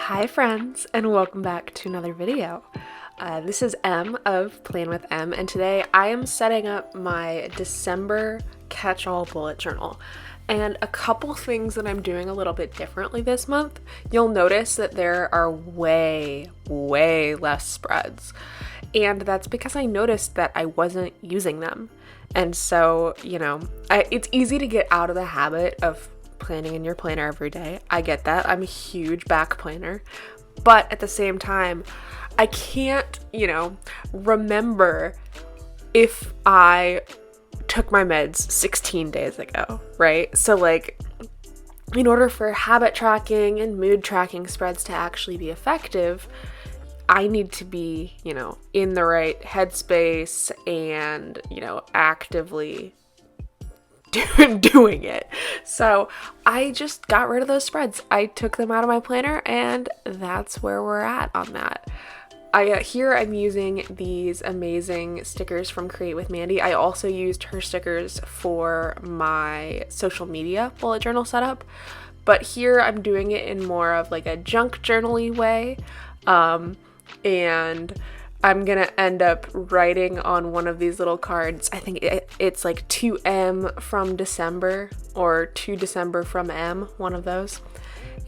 Hi friends, and welcome back to another video. This is Em of Plan with Em, and today I am setting up my December catch-all bullet journal. And a couple things that I'm doing a little bit differently this month. You'll notice that there are way less spreads. And that's because I noticed that I wasn't using them. And so, it's easy to get out of the habit of planning in your planner every day. I get that. I'm a huge back planner. But at the same time, I can't, remember if I took my meds 16 days ago, right? So in order for habit tracking and mood tracking spreads to actually be effective, I need to be, in the right headspace and, actively doing it. So I just got rid of those spreads. I took them out of my planner, and that's where we're at on that. Here I'm using these amazing stickers from Create with Mandy. I also used her stickers for my social media bullet journal setup, but here I'm doing it in more of like a junk journal-y way, and I'm gonna end up writing on one of these little cards. I think it's like to M from December or to December from M, one of those.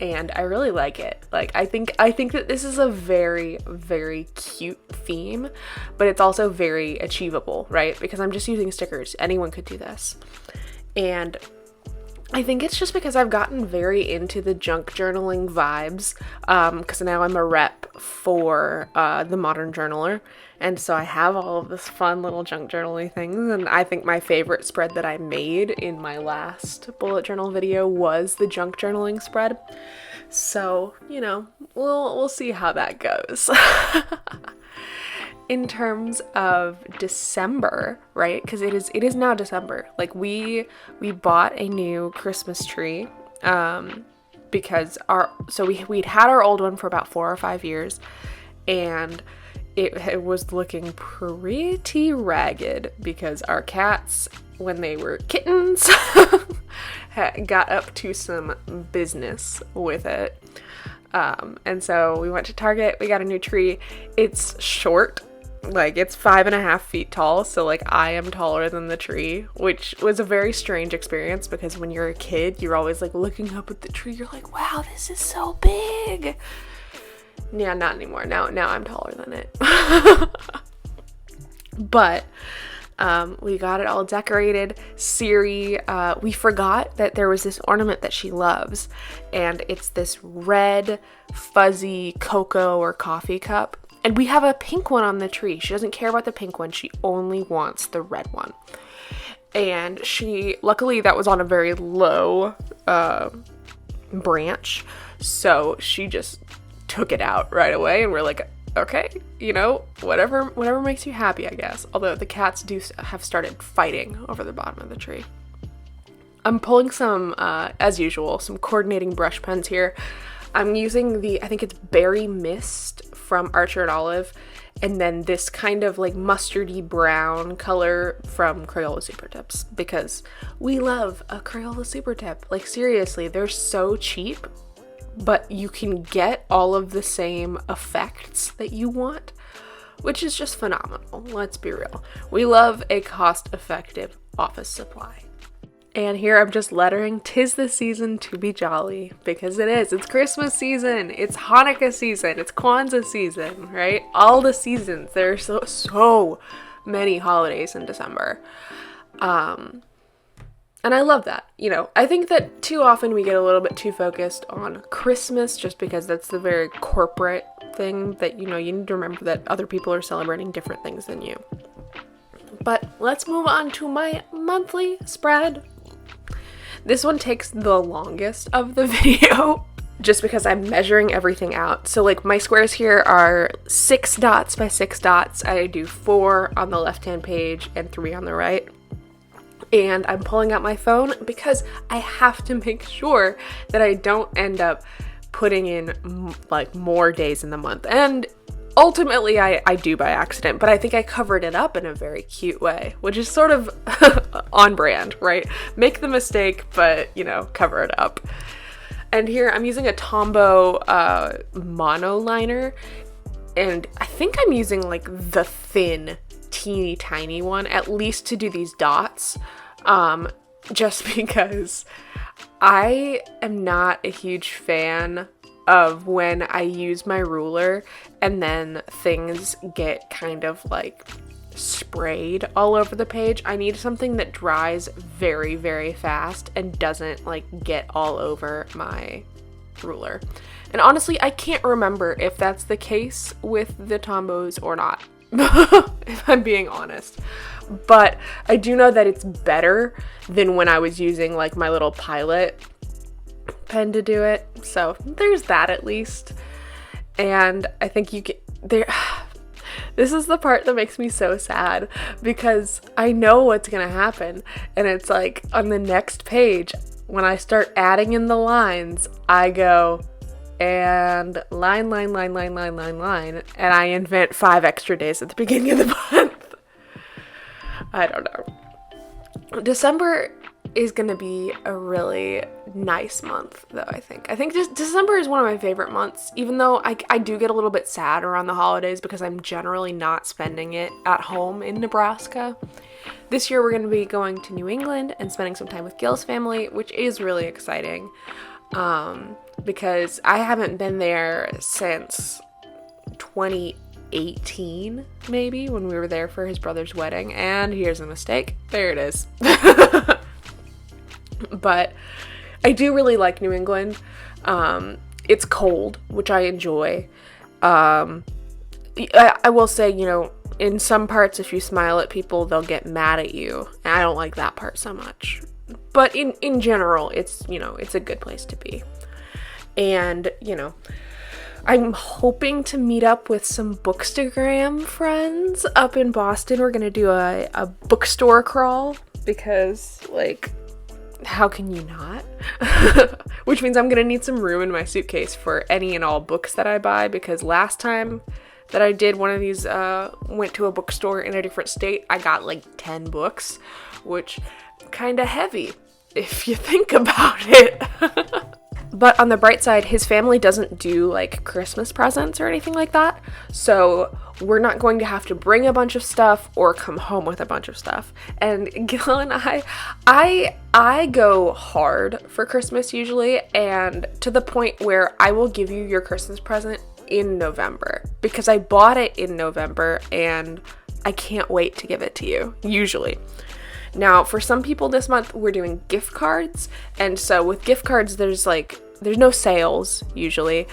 And I really like it. I think that this is a very cute theme, but it's also very achievable, right? Because I'm just using stickers. Anyone could do this. And I think it's just because I've gotten very into the junk journaling vibes, because now I'm a rep for the Modern Journaler, and so I have all of this fun little junk journaling things, and I think my favorite spread that I made in my last bullet journal video was the junk journaling spread. So, we'll see how that goes. In terms of December, right? Because it is now December. We bought a new Christmas tree because we'd had our old one for about 4 or 5 years, and it was looking pretty ragged because our cats, when they were kittens, got up to some business with it. And so we went to Target, we got a new tree. It's short. It's 5.5 feet tall, so I am taller than the tree, which was a very strange experience because when you're a kid, you're always looking up at the tree, you're like, wow, this is so big. Yeah, not anymore. Now I'm taller than it. But we got it all decorated. Siri, we forgot that there was this ornament that she loves, and it's this red fuzzy cocoa or coffee cup. And we have a pink one on the tree. She doesn't care about the pink one. She only wants the red one. And luckily that was on a very low branch. So she just took it out right away. And we're like, okay, whatever makes you happy, I guess. Although the cats have started fighting over the bottom of the tree. I'm pulling some, as usual, some coordinating brush pens here. I'm using I think it's Berry Mist from Archer & Olive, and then this kind of mustardy brown color from Crayola Super Tips, because we love a Crayola Super Tip. Seriously, they're so cheap, but you can get all of the same effects that you want, which is just phenomenal. Let's be real. We love a cost-effective office supply. And here I'm just lettering, 'tis the season to be jolly, because it is. It's Christmas season, it's Hanukkah season, it's Kwanzaa season, right? All the seasons. There's so many holidays in December. And I love that. I think that too often we get a little bit too focused on Christmas just because that's the very corporate thing that, you need to remember that other people are celebrating different things than you. But let's move on to my monthly spread. This one takes the longest of the video just because I'm measuring everything out. So my squares here are 6 dots by 6 dots. I do 4 on the left-hand page and 3 on the right. And I'm pulling out my phone because I have to make sure that I don't end up putting in more days in the month. And ultimately I do by accident, but I think I covered it up in a very cute way, which is sort of on brand, right? Make the mistake, but cover it up. And here I'm using a Tombow mono liner, and I think I'm using like the thin, teeny tiny one, at least to do these dots, just because I am not a huge fan of when I use my ruler and then things get kind of like sprayed all over the page. I need something that dries very, very fast and doesn't like get all over my ruler. And honestly, I can't remember if that's the case with the Tombows or not, if I'm being honest. But I do know that it's better than when I was using like my little Pilot pen to do it. So there's that at least. And I think you can there. This is the part that makes me so sad because I know what's gonna happen, and it's like on the next page when I start adding in the lines, I go and line, and I invent 5 extra days at the beginning of the month. I don't know. December is gonna be a really nice month though. I think just December is one of my favorite months, even though I do get a little bit sad around the holidays because I'm generally not spending it at home in Nebraska. This year we're going to be going to New England and spending some time with Gil's family, which is really exciting, because I haven't been there since 2018 maybe, when we were there for his brother's wedding. And here's a mistake, there it is. But I do really like New England. It's cold, which I enjoy. I will say, you know, in some parts, if you smile at people, they'll get mad at you. And I don't like that part so much. But in general, it's, you know, it's a good place to be. And, you know, I'm hoping to meet up with some Bookstagram friends up in Boston. We're going to do a bookstore crawl because, like, how can you not? Which means I'm going to need some room in my suitcase for any and all books that I buy, because last time that I did one of these, went to a bookstore in a different state, I got like 10 books, which kind of heavy if you think about it. But on the bright side, his family doesn't do like Christmas presents or anything like that. So we're not going to have to bring a bunch of stuff or come home with a bunch of stuff. And Gil and I go hard for Christmas usually, and to the point where I will give you your Christmas present in November because I bought it in November and I can't wait to give it to you, usually. Now, for some people this month, we're doing gift cards, and so with gift cards, there's no sales usually,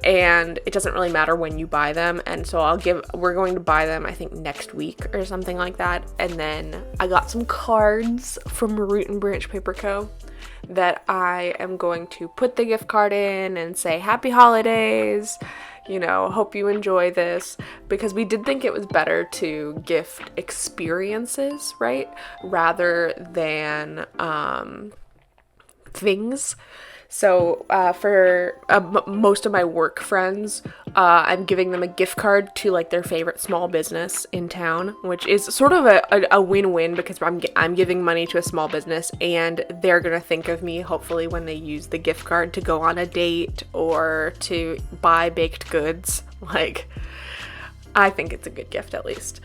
and it doesn't really matter when you buy them, and so we're going to buy them, I think, next week or something like that. And then I got some cards from Root and Branch Paper Co. that I am going to put the gift card in and say happy holidays, you know, hope you enjoy this, because we did think it was better to gift experiences, right, rather than things. So for most of my work friends, I'm giving them a gift card to like their favorite small business in town, which is sort of a win-win, because I'm giving money to a small business and they're gonna think of me hopefully when they use the gift card to go on a date or to buy baked goods. Like, I think it's a good gift at least.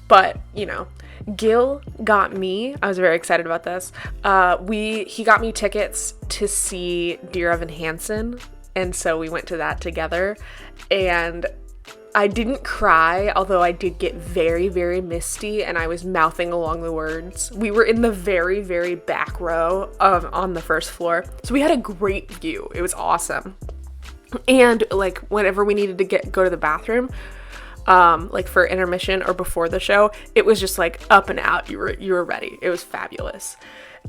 But, you know, Gil got me, I was very excited about this, he got me tickets to see Dear Evan Hansen, and so we went to that together, and I didn't cry, although I did get very, very misty, and I was mouthing along the words. We were in the very, very back row on the first floor, so we had a great view. It was awesome. And, like, whenever we needed to go to the bathroom, like for intermission or before the show, it was just like up and out. You were ready. It was fabulous.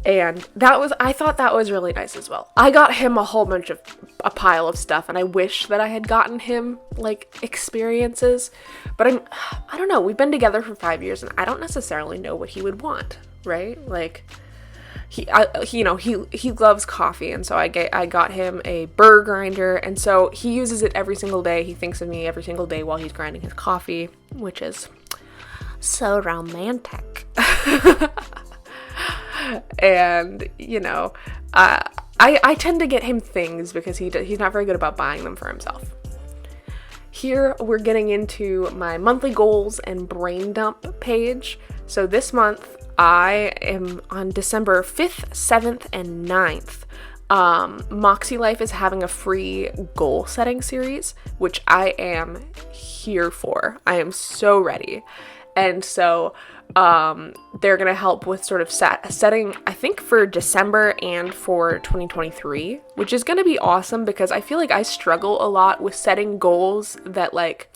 And I thought that was really nice as well. I got him a pile of stuff, and I wish that I had gotten him like experiences, but I don't know. We've been together for 5 years and I don't necessarily know what he would want, right? Like, he loves coffee, and so I got him a burr grinder, and so he uses it every single day. He thinks of me every single day while he's grinding his coffee, which is so romantic. And, you know, I tend to get him things because he's not very good about buying them for himself. Here we're getting into my monthly goals and brain dump page. So this month I am on December 5th, 7th, and 9th. Moxie Life is having a free goal setting series, which I am here for. I am so ready. And so they're going to help with sort of setting, I think, for December and for 2023, which is going to be awesome because I feel like I struggle a lot with setting goals that, like,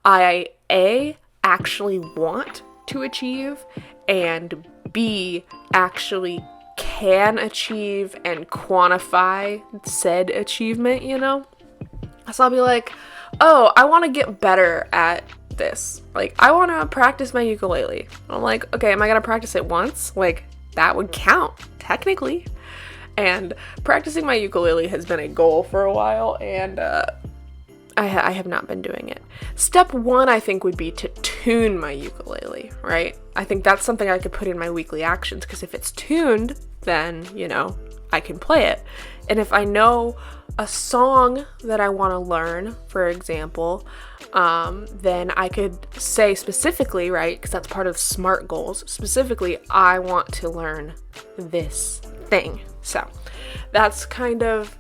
I actually want to achieve, and B, actually can achieve and quantify said achievement, you know? So I'll be like, oh, I want to get better at this. Like, I want to practice my ukulele. I'm like, okay, am I going to practice it once? Like, that would count, technically. And practicing my ukulele has been a goal for a while, and I have not been doing it. Step one, I think, would be to tune my ukulele, right? I think that's something I could put in my weekly actions, because if it's tuned, then, you know, I can play it. And if I know a song that I want to learn, for example, then I could say specifically, right, because that's part of SMART goals, specifically, I want to learn this thing. So that's kind of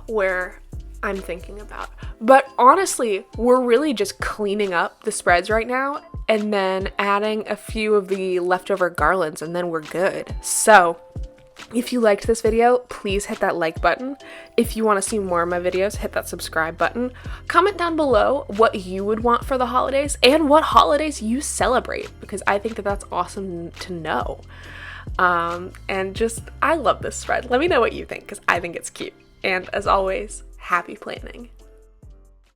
where I'm thinking about. But honestly, we're really just cleaning up the spreads right now and then adding a few of the leftover garlands, and then we're good. So if you liked this video, please hit that like button. If you want to see more of my videos, hit that subscribe button. Comment down below what you would want for the holidays and what holidays you celebrate, because I think that that's awesome to know. And just, I love this spread. Let me know what you think, because I think it's cute. And as always, happy planning.